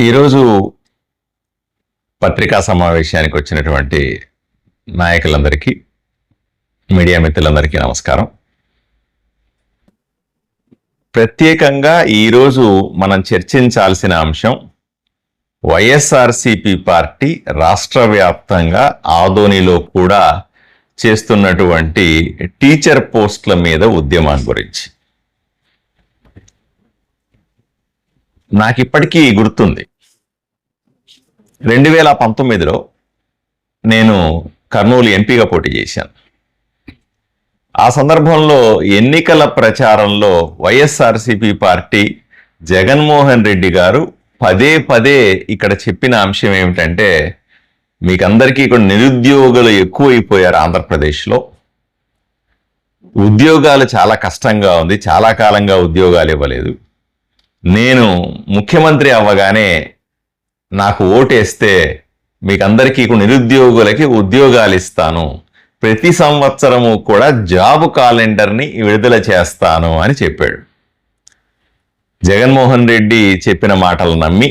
ఈరోజు పత్రికా సమావేశానికి వచ్చినటువంటి నాయకులందరికీ, మీడియా మిత్రులందరికీ నమస్కారం. ప్రత్యేకంగా ఈరోజు మనం చర్చించాల్సిన అంశం వైఎస్ఆర్సిపి పార్టీ రాష్ట్ర వ్యాప్తంగా ఆదోనిలో కూడా చేస్తున్నటువంటి టీచర్ పోస్టుల మీద ఉద్యమం గురించి. నాకు ఇప్పటికీ గుర్తుంది, 2019లో నేను కర్నూలు ఎంపీగా పోటీ చేశాను. ఆ సందర్భంలో ఎన్నికల ప్రచారంలో వైఎస్ఆర్సిపి పార్టీ జగన్మోహన్ రెడ్డి గారు పదే పదే ఇక్కడ చెప్పిన అంశం ఏమిటంటే, మీకందరికీ ఇక్కడ నిరుద్యోగులు ఎక్కువైపోయారు ఆంధ్రప్రదేశ్లో, ఉద్యోగాలు చాలా కష్టంగా ఉంది, చాలా కాలంగా ఉద్యోగాలు ఇవ్వలేదు, నేను ముఖ్యమంత్రి అవ్వగానే నాకు ఓటేస్తే మీకందరికీ నిరుద్యోగులకి ఉద్యోగాలు ఇస్తాను, ప్రతి సంవత్సరము కూడా జాబ్ క్యాలెండర్ని విడుదల చేస్తాను అని చెప్పాడు. జగన్మోహన్ రెడ్డి చెప్పిన మాటలు నమ్మి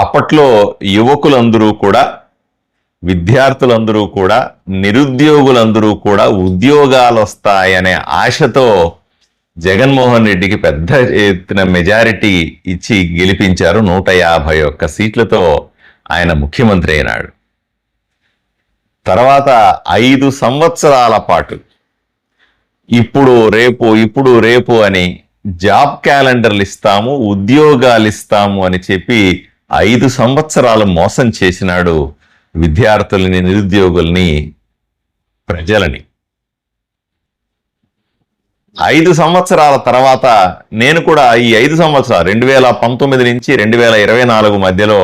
అప్పట్లో యువకులందరూ కూడా, విద్యార్థులందరూ కూడా, నిరుద్యోగులందరూ కూడా ఉద్యోగాలు వస్తాయనే ఆశతో జగన్మోహన్ రెడ్డికి పెద్ద ఎత్తున మెజారిటీ ఇచ్చి గెలిపించారు. 151 సీట్లతో ఆయన ముఖ్యమంత్రి అయినాడు. తర్వాత 5 సంవత్సరాల పాటు ఇప్పుడు రేపు అని జాబ్ క్యాలెండర్లు ఇస్తాము, ఉద్యోగాలు ఇస్తాము అని చెప్పి 5 సంవత్సరాలు మోసం చేసినాడు విద్యార్థులని, నిరుద్యోగుల్ని, ప్రజలని. 5 సంవత్సరాల తర్వాత నేను కూడా ఈ 5 సంవత్సరాలు 2019 నుంచి 2024 మధ్యలో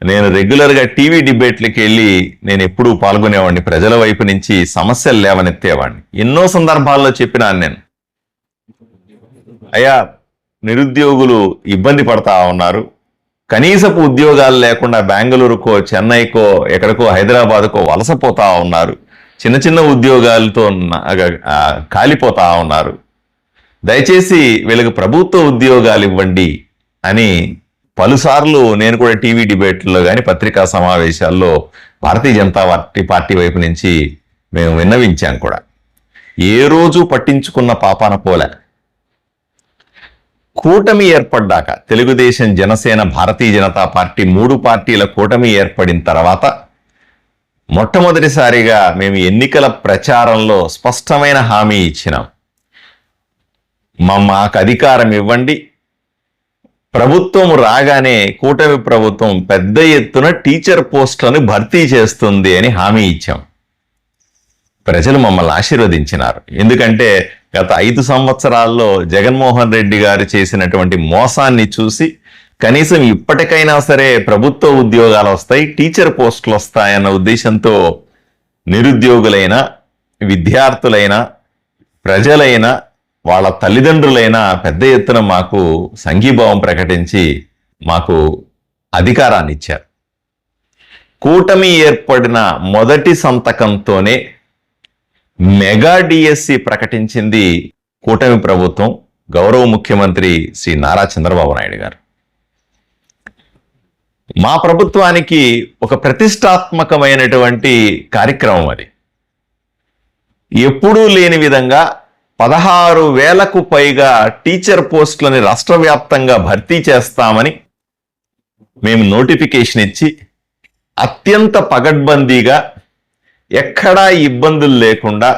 నేను రెగ్యులర్గా టీవీ డిబేట్లకి వెళ్ళి నేను ఎప్పుడూ పాల్గొనేవాడిని. ప్రజల వైపు నుంచి సమస్యలు లేవనెత్తేవాడిని. ఎన్నో సందర్భాల్లో చెప్పినాను నేను, అయ్యా నిరుద్యోగులు ఇబ్బంది పడతా ఉన్నారు, కనీసపు ఉద్యోగాలు లేకుండా బెంగళూరుకో, చెన్నైకో, ఎక్కడికో హైదరాబాద్కో వలసపోతా ఉన్నారు, చిన్న చిన్న ఉద్యోగాలతో కాలిపోతా ఉన్నారు, దయచేసి వీళ్ళకి ప్రభుత్వ ఉద్యోగాలు ఇవ్వండి అని పలుసార్లు నేను కూడా టీవీ డిబేట్లో కానీ పత్రికా సమావేశాల్లో భారతీయ జనతా పార్టీ వైపు నుంచి మేము విన్నవించాం కూడా. ఏ రోజు పట్టించుకున్న పాపాన పోలే. కూటమి ఏర్పడ్డాక, తెలుగుదేశం, జనసేన, భారతీయ జనతా పార్టీ 3 పార్టీల కూటమి ఏర్పడిన తర్వాత మొట్టమొదటిసారిగా మేము ఎన్నికల ప్రచారంలో స్పష్టమైన హామీ ఇచ్చినాం. మాకు అధికారం ఇవ్వండి, ప్రభుత్వం రాగానే కూటమి ప్రభుత్వం పెద్ద ఎత్తున టీచర్ పోస్టులను భర్తీ చేస్తుంది అని హామీ ఇచ్చాం. ప్రజలు మమ్మల్ని ఆశీర్వదించినారు. ఎందుకంటే గత 5 సంవత్సరాల్లో జగన్మోహన్ రెడ్డి గారు చేసినటువంటి మోసాన్ని చూసి కనీసం ఇప్పటికైనా సరే ప్రభుత్వ ఉద్యోగాలు వస్తాయి, టీచర్ పోస్టులు వస్తాయన్న ఉద్దేశంతో నిరుద్యోగులైన, విద్యార్థులైన, ప్రజలైన, వాళ్ళ తల్లిదండ్రులైన పెద్ద ఎత్తున మాకు సంఘీభావం ప్రకటించి మాకు అధికారాన్ని ఇచ్చారు. కూటమి ఏర్పడిన మొదటి సంతకంతోనే మెగా డిఎస్సి ప్రకటించింది కూటమి ప్రభుత్వం, గౌరవ ముఖ్యమంత్రి శ్రీ నారా చంద్రబాబు నాయుడు గారు. మా ప్రభుత్వానికి ఒక ప్రతిష్టాత్మకమైనటువంటి కార్యక్రమం అది. ఎప్పుడూ లేని విధంగా 16,000కు పైగా టీచర్ పోస్టులని రాష్ట్ర వ్యాప్తంగా భర్తీ చేస్తామని మేము నోటిఫికేషన్ ఇచ్చి అత్యంత పగడ్బందీగా, ఎక్కడా ఇబ్బందులు లేకుండా,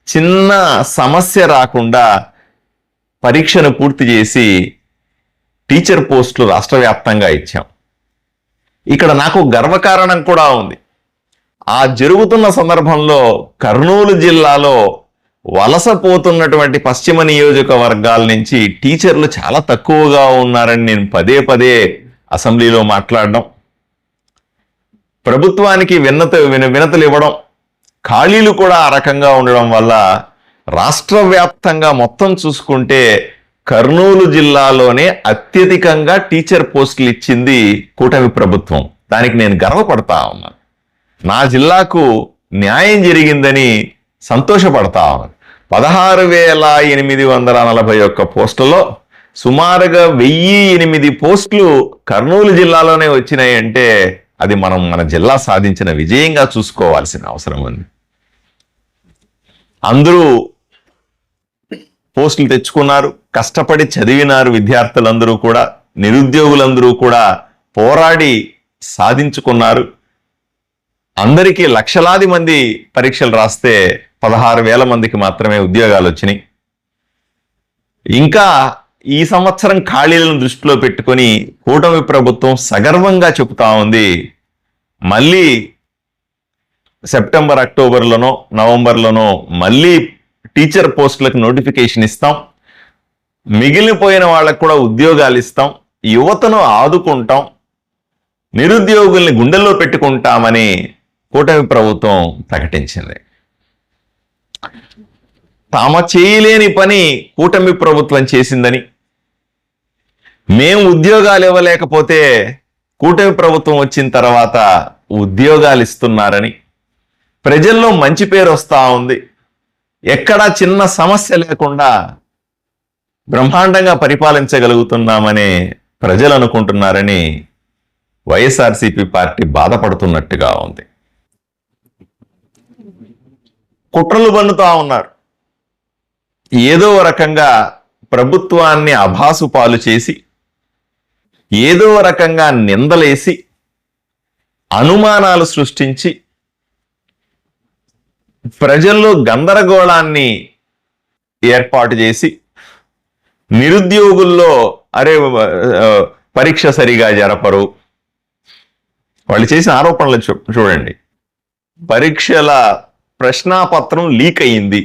చిన్న సమస్య రాకుండా పరీక్షను పూర్తి చేసి టీచర్ పోస్టులు రాష్ట్ర వ్యాప్తంగా ఇచ్చాం. ఇక్కడ నాకు గర్వకారణం కూడా ఉంది. ఆ జరుగుతున్న సందర్భంలో కర్నూలు జిల్లాలో వలసపోతున్నటువంటి పశ్చిమ నియోజకవర్గాల నుంచి టీచర్లు చాలా తక్కువగా ఉన్నారని నేను పదే పదే అసెంబ్లీలో మాట్లాడడం, ప్రభుత్వానికి వినతులు ఇవ్వడం, ఖాళీలు కూడా ఆ రకంగా ఉండడం వల్ల రాష్ట్ర వ్యాప్తంగా మొత్తం చూసుకుంటే కర్నూలు జిల్లాలోనే అత్యధికంగా టీచర్ పోస్టులు ఇచ్చింది కూటమి ప్రభుత్వం. దానికి నేను గర్వపడతా ఉన్నాను. నా జిల్లాకు న్యాయం జరిగిందని సంతోషపడతా ఉన్నాను. 16,841 పోస్టుల్లో సుమారుగా 1008 పోస్టులు కర్నూలు జిల్లాలోనే వచ్చినాయి అంటే అది మనం మన జిల్లా సాధించిన విజయంగా చూసుకోవాల్సిన అవసరం ఉంది. అందరూ పోస్టులు తెచ్చుకున్నారు, కష్టపడి చదివినారు. విద్యార్థులందరూ కూడా, నిరుద్యోగులందరూ కూడా పోరాడి సాధించుకున్నారు. అందరికీ లక్షలాది మంది పరీక్షలు రాస్తే 16,000 మందికి మాత్రమే ఉద్యోగాలు వచ్చినాయి. ఇంకా ఈ సంవత్సరం ఖాళీలను దృష్టిలో పెట్టుకొని కూటమి ప్రభుత్వం సగర్వంగా చెబుతా ఉంది, మళ్ళీ సెప్టెంబర్ అక్టోబర్లోనో నవంబర్లోనో మళ్ళీ టీచర్ పోస్టులకు నోటిఫికేషన్ ఇస్తాం, మిగిలిపోయిన వాళ్ళకు కూడా ఉద్యోగాలు ఇస్తాం, యువతను ఆదుకుంటాం, నిరుద్యోగుల్ని గుండెల్లో పెట్టుకుంటామని కూటమి ప్రభుత్వం ప్రకటించింది. తామ చేయలేని పని కూటమి ప్రభుత్వం చేసిందని, మేము ఉద్యోగాలు ఇవ్వలేకపోతే కూటమి ప్రభుత్వం వచ్చిన తర్వాత ఉద్యోగాలు ఇస్తున్నారని, ప్రజల్లో మంచి పేరు వస్తూ ఉంది, ఎక్కడా చిన్న సమస్య లేకుండా బ్రహ్మాండంగా పరిపాలించగలుగుతున్నామని ప్రజలు అనుకుంటున్నారని వైఎస్ఆర్సీపీ పార్టీ బాధపడుతున్నట్టుగా ఉంది. కుట్రలు పన్నుతా ఉన్నారు. ఏదో రకంగా ప్రభుత్వాన్ని అభాసు పాలు చేసి, ఏదో రకంగా నిందలేసి, అనుమానాలు సృష్టించి, ప్రజల్లో గందరగోళాన్ని ఏర్పాటు చేసి, నిరుద్యోగుల్లో అరే పరీక్ష సరిగా జరపరు, వాళ్ళు చేసిన ఆరోపణలు చూడండి. పరీక్షల ప్రశ్నాపత్రం లీక్ అయింది,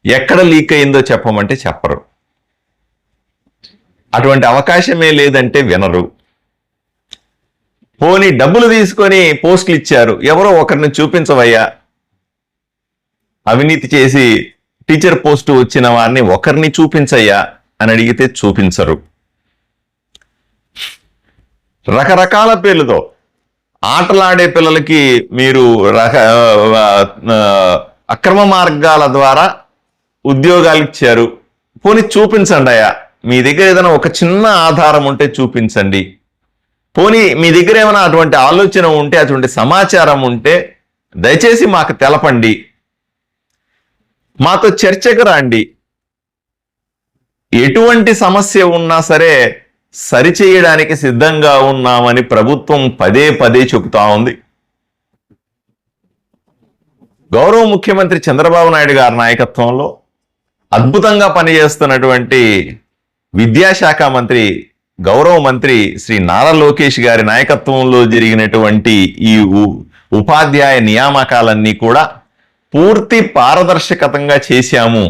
ఎక్కడ లీక్ అయిందో చెప్పమంటే చెప్పరు, అటువంటి అవకాశమే లేదంటే వినరు. పోనీ డబ్బులు తీసుకొని పోస్టులు ఇచ్చారు, ఎవరో ఒకరిని చూపించవయ్యా, అవినీతి చేసి టీచర్ పోస్టు వచ్చిన వారిని ఒకరిని చూపించయ్యా అని అడిగితే చూపించరు. రకరకాల పేర్లతో ఆటలాడే పిల్లలకి మీరు అక్రమ మార్గాల ద్వారా ఉద్యోగాలు ఇచ్చారు, పోనీ చూపించండి అయ్యా, మీ దగ్గర ఏదైనా ఒక చిన్న ఆధారం ఉంటే చూపించండి, పోనీ మీ దగ్గర ఏమైనా అటువంటి ఆలోచన ఉంటే, అటువంటి సమాచారం ఉంటే దయచేసి మాకు తెలపండి, మాతో చర్చకు రండి, ఎటువంటి సమస్య ఉన్నా సరే సరిచేయడానికి సిద్ధంగా ఉన్నామని ప్రభుత్వం పదే పదే చెబుతా ఉంది. గౌరవ ముఖ్యమంత్రి చంద్రబాబు నాయుడు గారి నాయకత్వంలో అద్భుతంగా పనిచేస్తున్నటువంటి విద్యాశాఖ మంత్రి, గౌరవ మంత్రి శ్రీ నారా లోకేష్ గారి నాయకత్వంలో జరిగినటువంటి ఈ ఉపాధ్యాయ నియామకాలన్నీ కూడా పూర్తి పారదర్శకతంగా చేశాము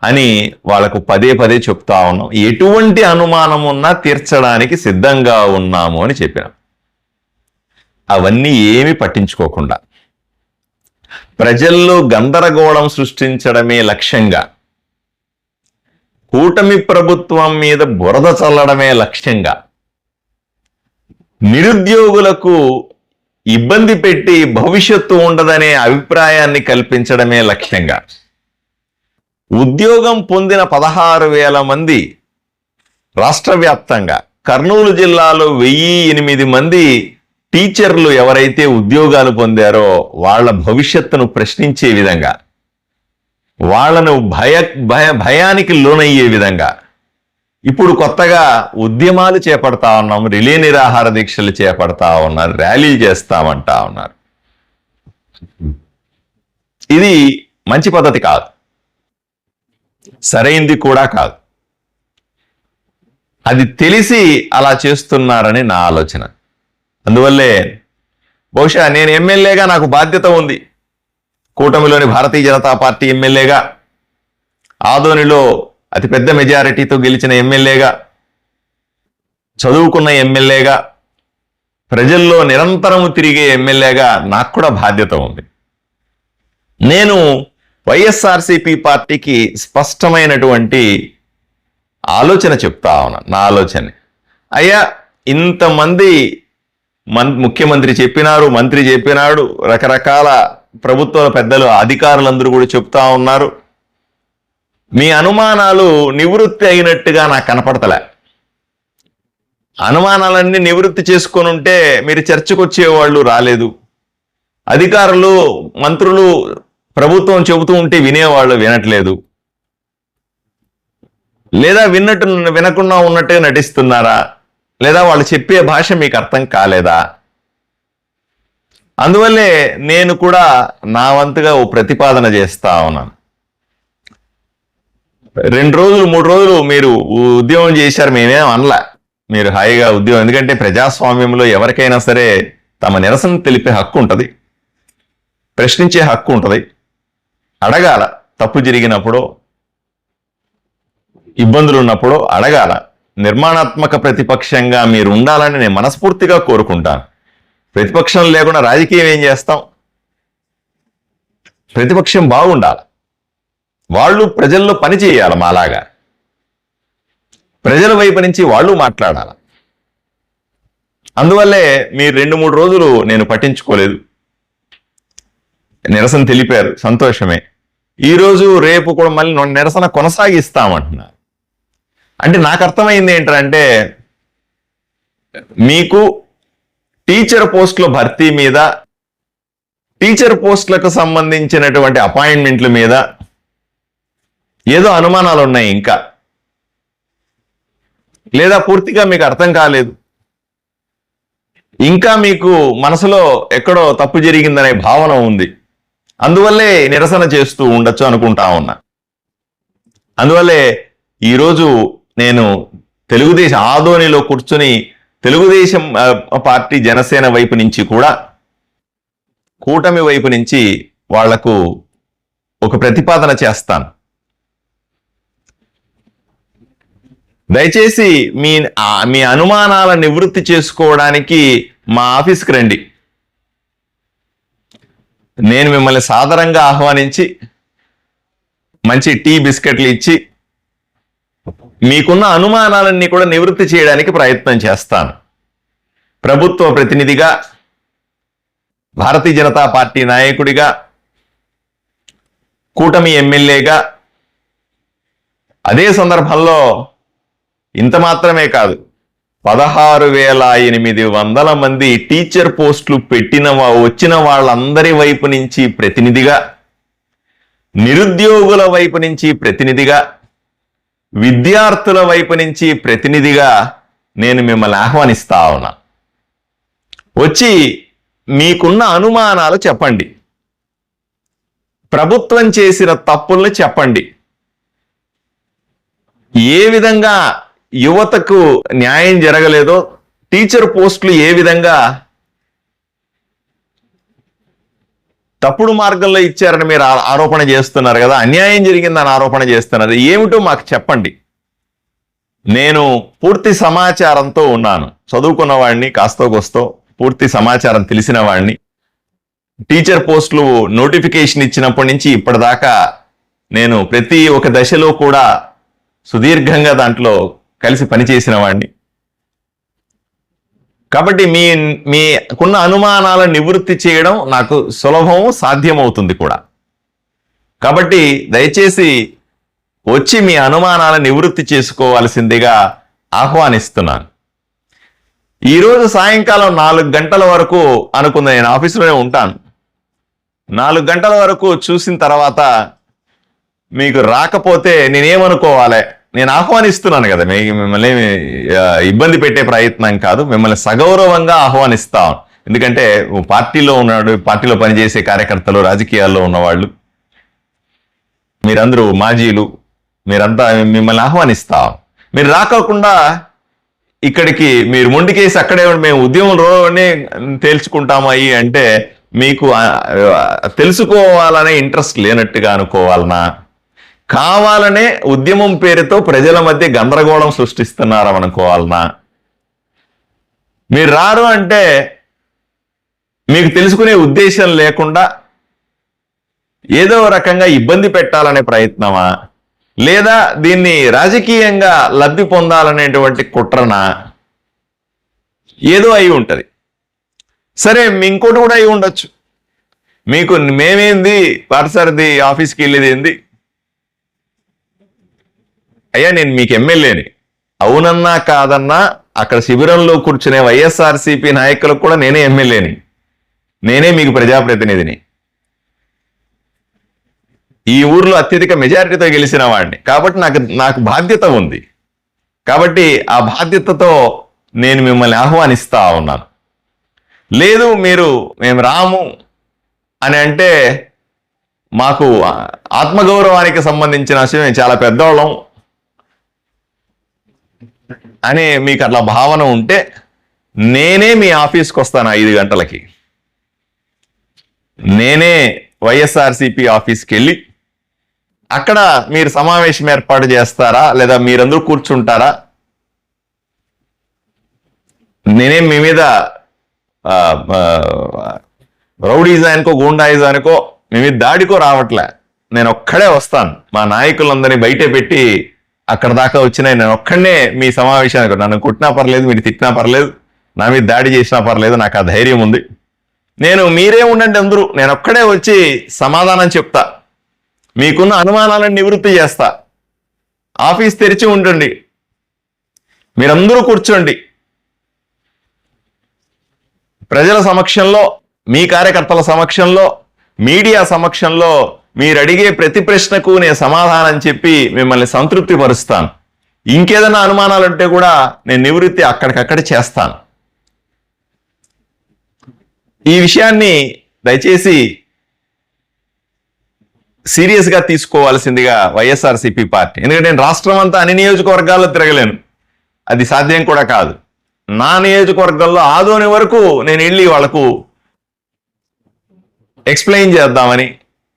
అని వాళ్లకు పదే పదే చెప్తా ఉన్నాం. ఎటువంటి అనుమానం ఉన్నా తీర్చడానికి సిద్ధంగా ఉన్నాము అని చెప్పాం. అవన్నీ ఏమి పట్టించుకోకుండా ప్రజల్లో గందరగోళం సృష్టించడమే లక్ష్యంగా, కూటమి ప్రభుత్వం మీద బురద చల్లడమే లక్ష్యంగా, నిరుద్యోగులకు ఇబ్బంది పెట్టి భవిష్యత్తు ఉండదనే అభిప్రాయాన్ని కల్పించడమే లక్ష్యంగా, ఉద్యోగం పొందిన 16,000 మంది రాష్ట్ర వ్యాప్తంగా, కర్నూలు జిల్లాలో 1008 మంది టీచర్లు ఎవరైతే ఉద్యోగాలు పొందారో వాళ్ళ భవిష్యత్తును ప్రశ్నించే విధంగా, వాళ్లను భయానికి లోనయ్యే విధంగా ఇప్పుడు కొత్తగా ఉద్యమాలు చేపడతా ఉన్నాం, రిలే నిరాహార దీక్షలు చేపడతా ఉన్నారు, ర్యాలీలు చేస్తామంటా ఉన్నారు. ఇది మంచి పద్ధతి కాదు, సరైంది కూడా కాదు. అది తెలిసి అలా చేస్తున్నారని నా ఆలోచన. అందువల్లే బహుశా నేను ఎమ్మెల్యేగా నాకు బాధ్యత ఉంది, కూటమిలోని భారతీయ జనతా పార్టీ ఎమ్మెల్యేగా, ఆదోనిలో అతిపెద్ద మెజారిటీతో గెలిచిన ఎమ్మెల్యేగా, చదువుకున్న ఎమ్మెల్యేగా, ప్రజల్లో నిరంతరము తిరిగే ఎమ్మెల్యేగా నాకు కూడా బాధ్యత ఉంది. నేను వైఎస్ఆర్సీపీ పార్టీకి స్పష్టమైనటువంటి ఆలోచన చెప్తా ఉన్నాను. నా ఆలోచన, అయ్యా ఇంతమంది ముఖ్యమంత్రి చెప్పినారు, మంత్రి చెప్పినాడు, రకరకాల ప్రభుత్వ పెద్దలు అధికారులందరూ కూడా చెప్తా ఉన్నారు, మీ అనుమానాలు నివృత్తి అయినట్టుగా నాకు కనపడతలే. అనుమానాలన్నీ నివృత్తి చేసుకొని ఉంటే మీరు చర్చకు వచ్చేవాళ్ళు రాలేదు. అధికారులు, మంత్రులు, ప్రభుత్వం చెబుతూ ఉంటే వినేవాళ్ళు వినట్లేదు. లేదా వినకుండా ఉన్నట్టుగా నటిస్తున్నారా? లేదా వాళ్ళు చెప్పే భాష మీకు అర్థం కాలేదా? అందువల్లే నేను కూడా నా వంతుగా ఓ ప్రతిపాదన చేస్తా ఉన్నాను. 2 రోజులు 3 రోజులు మీరు ఉద్యమం చేశారు, మేమేం అనలా. మీరు హాయిగా ఉద్యమం, ఎందుకంటే ప్రజాస్వామ్యంలో ఎవరికైనా సరే తమ నిరసన తెలిపే హక్కు ఉంటుంది, ప్రశ్నించే హక్కు ఉంటుంది, అడగాల. తప్పు జరిగినప్పుడు, ఇబ్బందులు ఉన్నప్పుడు అడగాల. నిర్మాణాత్మక ప్రతిపక్షంగా మీరు ఉండాలని నేను మనస్ఫూర్తిగా కోరుకుంటాను. ప్రతిపక్షం లేకుండా రాజకీయం ఏం చేస్తాం? ప్రతిపక్షం బాగుండాలి, వాళ్ళు ప్రజల్లో పని చేయాలి. మాలాగా ప్రజల వైపు నుంచి వాళ్ళు మాట్లాడాలి. అందువల్లే మీరు 2-3 రోజులు నేను పట్టించుకోలేదు, నిరసన తెలిపారు, సంతోషమే. ఈరోజు రేపు కూడా మళ్ళీ నిరసన కొనసాగిస్తామంటున్నారు. అంటే నాకు అర్థమైంది ఏంటంటే, మీకు టీచర్ పోస్టుల భర్తీ మీద, టీచర్ పోస్టులకు సంబంధించినటువంటి అపాయింట్మెంట్ల మీద ఏదో అనుమానాలు ఉన్నాయి ఇంకా, లేదా పూర్తిగా మీకు అర్థం కాలేదు, ఇంకా మీకు మనసులో ఎక్కడో తప్పు జరిగిందనే భావన ఉంది. అందువల్లే నిరసన చేస్తూ ఉండొచ్చు అనుకుంటా ఉన్నా. అందువల్లే ఈరోజు నేను తెలుగుదేశం ఆదోనిలో కూర్చుని తెలుగుదేశం పార్టీ, జనసేన వైపు నుంచి కూడా, కూటమి వైపు నుంచి వాళ్లకు ఒక ప్రతిపాదన చేస్తాను. దయచేసి మీ అనుమానాల నివృత్తి చేసుకోవడానికి మా ఆఫీస్కి రండి. నేను మిమ్మల్ని సాదరంగా ఆహ్వానించి మంచి టీ, బిస్కెట్లు ఇచ్చి మీకున్న అనుమానాలన్నీ కూడా నివృత్తి చేయడానికి ప్రయత్నం చేస్తాను. ప్రభుత్వ ప్రతినిధిగా, భారతీయ జనతా పార్టీ నాయకుడిగా, కూటమి ఎమ్మెల్యేగా, అదే సందర్భంలో ఇంత మాత్రమే కాదు, 16,800 మంది టీచర్ పోస్టులు వచ్చిన వాళ్ళందరి వైపు నుంచి ప్రతినిధిగా, నిరుద్యోగుల వైపు నుంచి ప్రతినిధిగా, విద్యార్థుల వైపు నుంచి ప్రతినిధిగా నేను మిమ్మల్ని ఆహ్వానిస్తా ఉన్నా. వచ్చి మీకున్న అనుమానాలు చెప్పండి, ప్రభుత్వం చేసిన తప్పుల్ని చెప్పండి, ఏ విధంగా యువతకు న్యాయం జరగలేదో, టీచర్ పోస్టులు ఏ విధంగా తప్పుడు మార్గంలో ఇచ్చారని మీరు ఆరోపణ చేస్తున్నారు కదా, అన్యాయం జరిగిందని ఆరోపణ చేస్తున్నారు, ఏమిటో మాకు చెప్పండి. నేను పూర్తి సమాచారంతో ఉన్నాను, చదువుకున్న వాడిని, కాస్తో కోస్తో పూర్తి సమాచారం తెలిసిన వాడిని. టీచర్ పోస్టులు నోటిఫికేషన్ ఇచ్చినప్పటి నుంచి ఇప్పటిదాకా నేను ప్రతి ఒక్క దశలో కూడా సుదీర్ఘంగా దాంట్లో కలిసి పనిచేసిన వాడిని. కాబట్టి మీకున్న అనుమానాలను నివృత్తి చేయడం నాకు సులభము, సాధ్యమవుతుంది కూడా. కాబట్టి దయచేసి వచ్చి మీ అనుమానాలను నివృత్తి చేసుకోవాల్సిందిగా ఆహ్వానిస్తున్నాను. ఈరోజు సాయంకాలం 4 గంటల వరకు అనుకున్న, నేను ఆఫీసులోనే ఉంటాను, 4 గంటల వరకు చూసిన తర్వాత మీకు రాకపోతే నేనేమనుకోవాలి? నేను ఆహ్వానిస్తున్నాను కదా, మిమ్మల్ని ఇబ్బంది పెట్టే ప్రయత్నం కాదు, మిమ్మల్ని సగౌరవంగా ఆహ్వానిస్తాను. ఎందుకంటే పార్టీలో ఉన్నాడు, పార్టీలో పనిచేసే కార్యకర్తలు, రాజకీయాల్లో ఉన్నవాళ్ళు, మీరందరూ మాజీలు, మీరంతా మిమ్మల్ని ఆహ్వానిస్తాం. మీరు రాకోకుండా ఇక్కడికి మీరు మొండికేసి అక్కడే మేము ఉద్యమంలోనే తేల్చుకుంటామయ్యి అంటే మీకు తెలుసుకోవాలనే ఇంట్రెస్ట్ లేనట్టుగా అనుకోవాలనా, కావాలనే ఉద్యమం పేరుతో ప్రజల మధ్య గందరగోళం సృష్టిస్తున్నారని అనుకోవాలనా? మీరు రారు అంటే మీకు తెలుసుకునే ఉద్దేశం లేకుండా ఏదో రకంగా ఇబ్బంది పెట్టాలనే ప్రయత్నమా, లేదా దీన్ని రాజకీయంగా లబ్ధి పొందాలనేటువంటి కుట్రనా? ఏదో అయి ఉంటుంది. సరే, ఇంకోటి కూడా అయి ఉండొచ్చు. మీకు మేమేంది పాఠశాలది ఆఫీస్కి వెళ్ళేది ఏంది, అయ్యా నేను మీకు ఎమ్మెల్యేని, అవునన్నా కాదన్నా అక్కడ శిబిరంలో కూర్చునే వైఎస్ఆర్సీపీ నాయకులకు కూడా నేనే ఎమ్మెల్యేని, నేనే మీకు ప్రజాప్రతినిధిని, ఈ ఊర్లో అత్యధిక మెజారిటీతో గెలిచిన వాడిని, కాబట్టి నాకు బాధ్యత ఉంది. కాబట్టి ఆ బాధ్యతతో నేను మిమ్మల్ని ఆహ్వానిస్తా ఉన్నాను. లేదు మేము రాము అని అంటే మాకు ఆత్మగౌరవానికి సంబంధించిన విషయం, చాలా పెద్దవాళ్ళం అని మీకు అట్లా భావన ఉంటే నేనే మీ ఆఫీస్కి వస్తాను 5 గంటలకి. నేనే వైఎస్ఆర్సీపీ ఆఫీస్కి వెళ్ళి అక్కడ మీరు సమావేశం ఏర్పాటు చేస్తారా లేదా మీరందరూ కూర్చుంటారా? నేనే మీ మీద రౌడీజానికో గూండాయిజానికో మీ మీద దాడికో రావట్లే, నేను ఒక్కడే వస్తాను. మా నాయకులందరినీ బయటే పెట్టి అక్కడ దాకా వచ్చినాయి, నేను ఒక్కడనే మీ సమావేశానికి. నన్ను కొట్టినా పర్లేదు, మీరు తిట్టినా పర్లేదు, నా మీద దాడి చేసినా పర్లేదు, నాకు ఆ ధైర్యం ఉంది. మీరే ఉండండి అందరూ, నేను ఒక్కడే వచ్చి సమాధానం చెప్తా, మీకున్న అనుమానాలను నివృత్తి చేస్తా. ఆఫీస్ తెరిచి ఉండండి, మీరందరూ కూర్చోండి. ప్రజల సమక్షంలో, మీ కార్యకర్తల సమక్షంలో, మీడియా సమక్షంలో మీరు అడిగే ప్రతి ప్రశ్నకు నేను సమాధానం చెప్పి మిమ్మల్ని సంతృప్తి పరుస్తాను. ఇంకేదైనా అనుమానాలు ఉంటే కూడా నేను నివృత్తి అక్కడికక్కడ చేస్తాను. ఈ విషయాన్ని దయచేసి సీరియస్గా తీసుకోవాల్సిందిగా వైఎస్ఆర్సీపీ పార్టీ. ఎందుకంటే నేను రాష్ట్రం అంతా అన్ని నియోజకవర్గాల్లో తిరగలేను, అది సాధ్యం కూడా కాదు. నా నియోజకవర్గంలో ఆదోని వరకు నేను వెళ్ళి వాళ్లకు ఎక్స్ప్లెయిన్ చేద్దామని,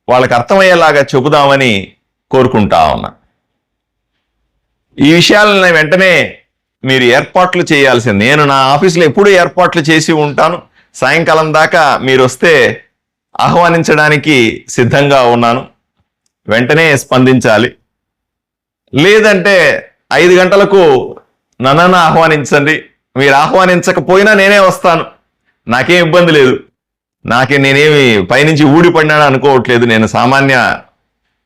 వాళ్ళకి అర్థమయ్యేలాగా చెబుదామని కోరుకుంటా ఉన్నా. ఈ విషయాలను వెంటనే మీరు ఏర్పాట్లు చేయాల్సింది. నేను నా ఆఫీసులో ఎప్పుడూ ఏర్పాట్లు చేసి ఉంటాను. సాయంకాలం దాకా మీరు వస్తే ఆహ్వానించడానికి సిద్ధంగా ఉన్నాను. వెంటనే స్పందించాలి. లేదంటే 5 గంటలకు నన్ను ఆహ్వానించండి. మీరు ఆహ్వానించకపోయినా నేనే వస్తాను, నాకేం ఇబ్బంది లేదు. నేనేమి పైనుంచి ఊడిపడినాను అనుకోవట్లేదు. నేను సామాన్య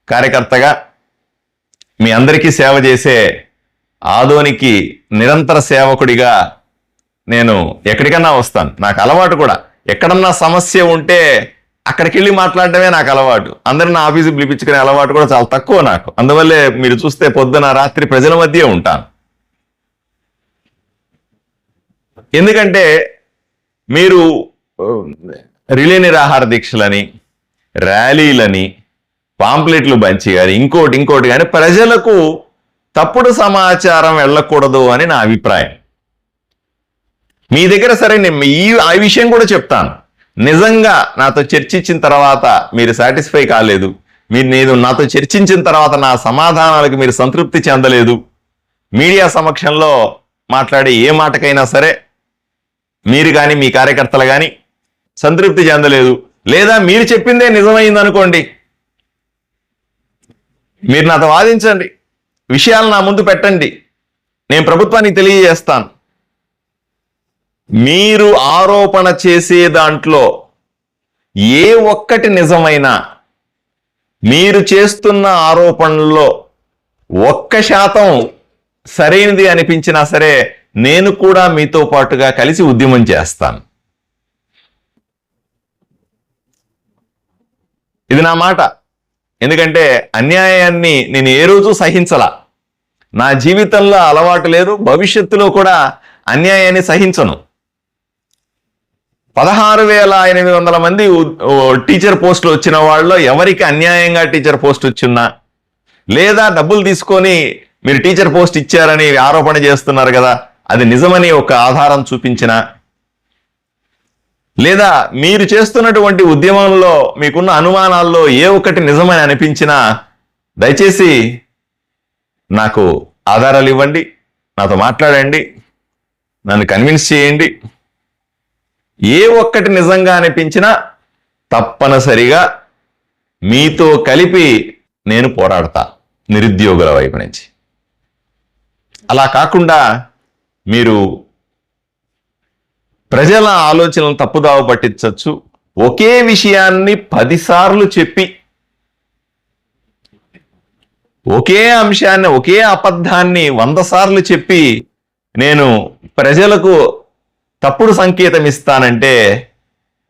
కార్యకర్తగా మీ అందరికీ సేవ చేసే ఆదోనికి నిరంతర సేవకుడిగా నేను ఎక్కడికన్నా వస్తాను. నాకు అలవాటు కూడా, ఎక్కడన్నా సమస్య ఉంటే అక్కడికి వెళ్ళి మాట్లాడటమే నాకు అలవాటు. అందరిని నా ఆఫీసుకి పిలిపించుకునే అలవాటు కూడా చాలా తక్కువ నాకు. అందువల్లే మీరు చూస్తే పొద్దున రాత్రి ప్రజల మధ్య ఉంటాను. ఎందుకంటే మీరు రిలే నిరాహార దీక్షలని, ర్యాలీలని, పాంప్లెట్లు పంచి కానీ ఇంకోటి కానీ ప్రజలకు తప్పుడు సమాచారం వెళ్ళకూడదు అని నా అభిప్రాయం. మీ దగ్గర సరే నేను ఆ విషయం కూడా చెప్తాను. నిజంగా నాతో చర్చించిన తర్వాత మీరు సాటిస్ఫై కాలేదు, నేను నాతో చర్చించిన తర్వాత నా సమాధానాలకు మీరు సంతృప్తి చెందలేదు, మీడియా సమక్షంలో మాట్లాడే ఏ మాటకైనా సరే మీరు కానీ మీ కార్యకర్తలు కానీ సంతృప్తి చెందలేదు, లేదా మీరు చెప్పిందే నిజమైంది అనుకోండి, మీరు నాతో వాదించండి, విషయాలు నా ముందు పెట్టండి, నేను ప్రభుత్వానికి తెలియజేస్తాను. మీరు ఆరోపణ చేసే దాంట్లో ఏ ఒక్కటి నిజమైనా, మీరు చేస్తున్న ఆరోపణల్లో 1% సరైనది అనిపించినా సరే నేను కూడా మీతో పాటుగా కలిసి ఉద్యమం చేస్తాను. ఇది నా మాట. ఎందుకంటే అన్యాయాన్ని నేను ఏ రోజు సహించలా, నా జీవితంలో అలవాటు లేదు, భవిష్యత్తులో కూడా అన్యాయాన్ని సహించను. 16,800 మంది టీచర్ పోస్టులు వచ్చిన వాళ్ళలో ఎవరికి అన్యాయంగా టీచర్ పోస్ట్ వచ్చినా, లేదా డబ్బులు తీసుకొని మీరు టీచర్ పోస్ట్ ఇచ్చారని ఆరోపణ చేస్తున్నారు కదా, అది నిజమని ఒక ఆధారం చూపించిన, లేదా మీరు చేస్తున్నటువంటి ఉద్యమంలో మీకున్న అనుమానాల్లో ఏ ఒక్కటి నిజమని అనిపించినా దయచేసి నాకు ఆధారాలు ఇవ్వండి, నాతో మాట్లాడండి, నన్ను కన్విన్స్ చేయండి. ఏ ఒక్కటి నిజంగా అనిపించినా తప్పనిసరిగా మీతో కలిపి నేను పోరాడతా నిరుద్యోగుల వైపు నుంచి. అలా కాకుండా మీరు ప్రజల ఆలోచనలు తప్పుదావ పట్టించవచ్చు. ఒకే విషయాన్ని 10 సార్లు చెప్పి ఒకే అంశాన్ని, ఒకే అబద్ధాన్ని 100 సార్లు చెప్పి నేను ప్రజలకు తప్పుడు సంకేతం ఇస్తానంటే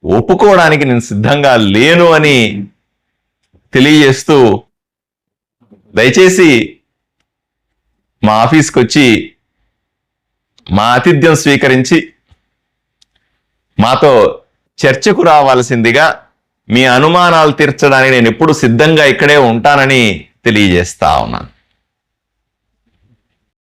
ఒప్పుకోవడానికి నేను సిద్ధంగా లేను అని తెలియజేస్తూ, దయచేసి మా ఆఫీస్కి వచ్చి మా ఆతిథ్యం స్వీకరించి మాతో చర్చకు రావాల్సిందిగా, మీ అనుమానాలు తీర్చడానికి నేను ఎప్పుడు సిద్ధంగా ఇక్కడే ఉంటానని తెలియజేస్తా ఉన్నాను.